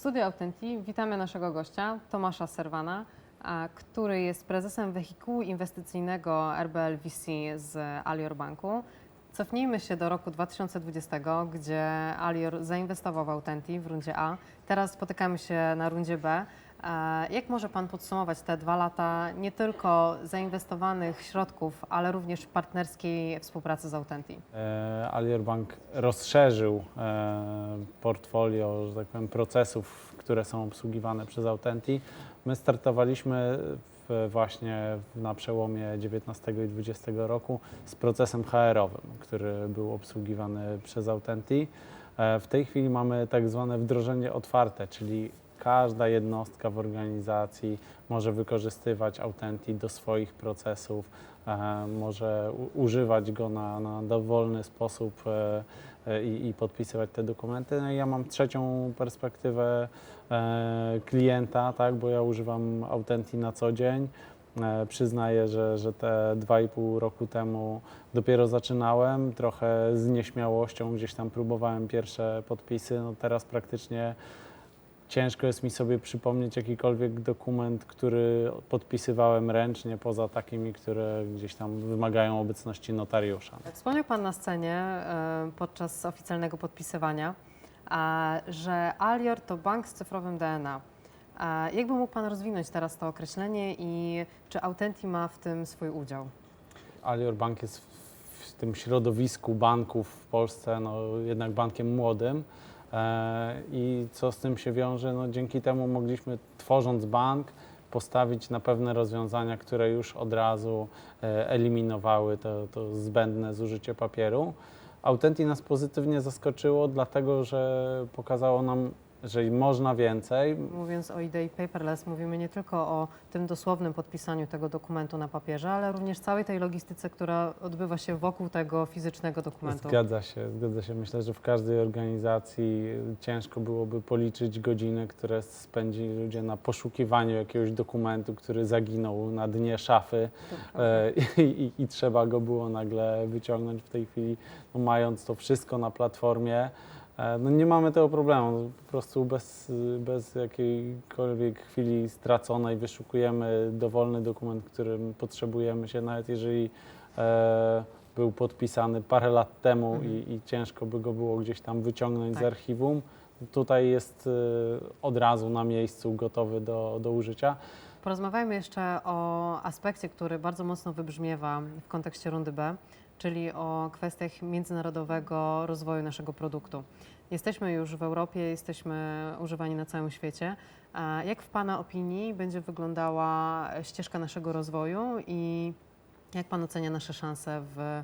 studiu Autenti witamy naszego gościa, Tomasza Serwana, który jest prezesem wehikułu inwestycyjnego RBL VC z Alior Banku. Cofnijmy się do roku 2020, gdzie Alior zainwestował w Autenti w rundzie A. Teraz spotykamy się na rundzie B. Jak może Pan podsumować te 2 lata nie tylko zainwestowanych środków, ale również partnerskiej współpracy z Autenti? Alior Bank rozszerzył portfolio, że tak powiem, procesów, które są obsługiwane przez Autenti. My startowaliśmy właśnie na przełomie 19 i 20 roku z procesem HR-owym, który był obsługiwany przez Autenti. W tej chwili mamy tak zwane wdrożenie otwarte, czyli każda jednostka w organizacji może wykorzystywać Autenti do swoich procesów, może używać go na dowolny sposób i podpisywać te dokumenty. No i ja mam trzecią perspektywę klienta, tak, bo ja używam Autenti na co dzień. Przyznaję, że te 2,5 roku temu dopiero zaczynałem, trochę z nieśmiałością gdzieś tam próbowałem pierwsze podpisy, no teraz praktycznie ciężko jest mi sobie przypomnieć jakikolwiek dokument, który podpisywałem ręcznie, poza takimi, które gdzieś tam wymagają obecności notariusza. Wspomniał Pan na scenie podczas oficjalnego podpisywania, że Alior to bank z cyfrowym DNA. Jakby mógł Pan rozwinąć teraz to określenie i czy Autenti ma w tym swój udział? Alior Bank jest w tym środowisku banków w Polsce jednak bankiem młodym. I co z tym się wiąże? No, dzięki temu mogliśmy, tworząc bank, postawić na pewne rozwiązania, które już od razu eliminowały to zbędne zużycie papieru. Autenti nas pozytywnie zaskoczyło, dlatego że pokazało nam, że można więcej. Mówiąc o idei paperless, mówimy nie tylko o tym dosłownym podpisaniu tego dokumentu na papierze, ale również całej tej logistyce, która odbywa się wokół tego fizycznego dokumentu. Zgadza się. Myślę, że w każdej organizacji ciężko byłoby policzyć godziny, które spędzili ludzie na poszukiwaniu jakiegoś dokumentu, który zaginął na dnie szafy i trzeba go było nagle wyciągnąć. W tej chwili, mając to wszystko na platformie, nie mamy tego problemu, po prostu bez jakiejkolwiek chwili straconej wyszukujemy dowolny dokument, którym potrzebujemy się, nawet jeżeli był podpisany parę lat temu i ciężko by go było gdzieś tam wyciągnąć z archiwum. Tutaj jest od razu na miejscu gotowy do użycia. Porozmawiajmy jeszcze o aspekcie, który bardzo mocno wybrzmiewa w kontekście rundy B, czyli o kwestiach międzynarodowego rozwoju naszego produktu. Jesteśmy już w Europie, jesteśmy używani na całym świecie. Jak w Pana opinii będzie wyglądała ścieżka naszego rozwoju i jak Pan ocenia nasze szanse w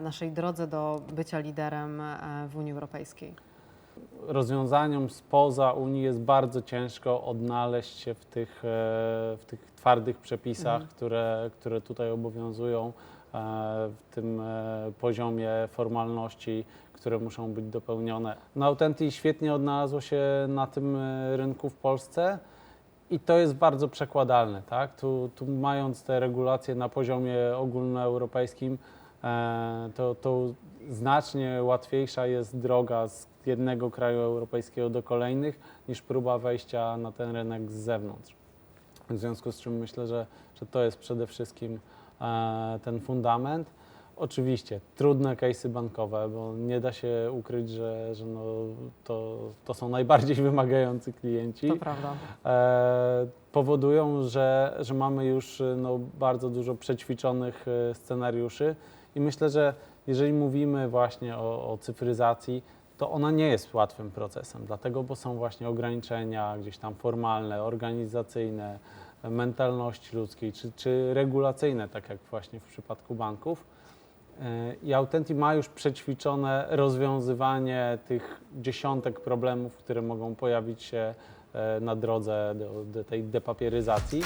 naszej drodze do bycia liderem w Unii Europejskiej? Rozwiązaniom spoza Unii jest bardzo ciężko odnaleźć się w tych twardych przepisach, które tutaj obowiązują, w tym poziomie formalności, które muszą być dopełnione. No, Autenti świetnie odnalazło się na tym rynku w Polsce i to jest bardzo przekładalne, tak? Tu mając te regulacje na poziomie ogólnoeuropejskim, to znacznie łatwiejsza jest droga z jednego kraju europejskiego do kolejnych niż próba wejścia na ten rynek z zewnątrz. W związku z czym myślę, że to jest przede wszystkim ten fundament. Oczywiście trudne case'y bankowe, bo nie da się ukryć, że to są najbardziej wymagający klienci. To prawda. Powodują, że mamy już bardzo dużo przećwiczonych scenariuszy i myślę, że jeżeli mówimy właśnie o cyfryzacji, to ona nie jest łatwym procesem, dlatego, bo są właśnie ograniczenia gdzieś tam formalne, organizacyjne, mentalności ludzkiej czy regulacyjne, tak jak właśnie w przypadku banków. I Autenti ma już przećwiczone rozwiązywanie tych dziesiątek problemów, które mogą pojawić się na drodze do tej depapieryzacji.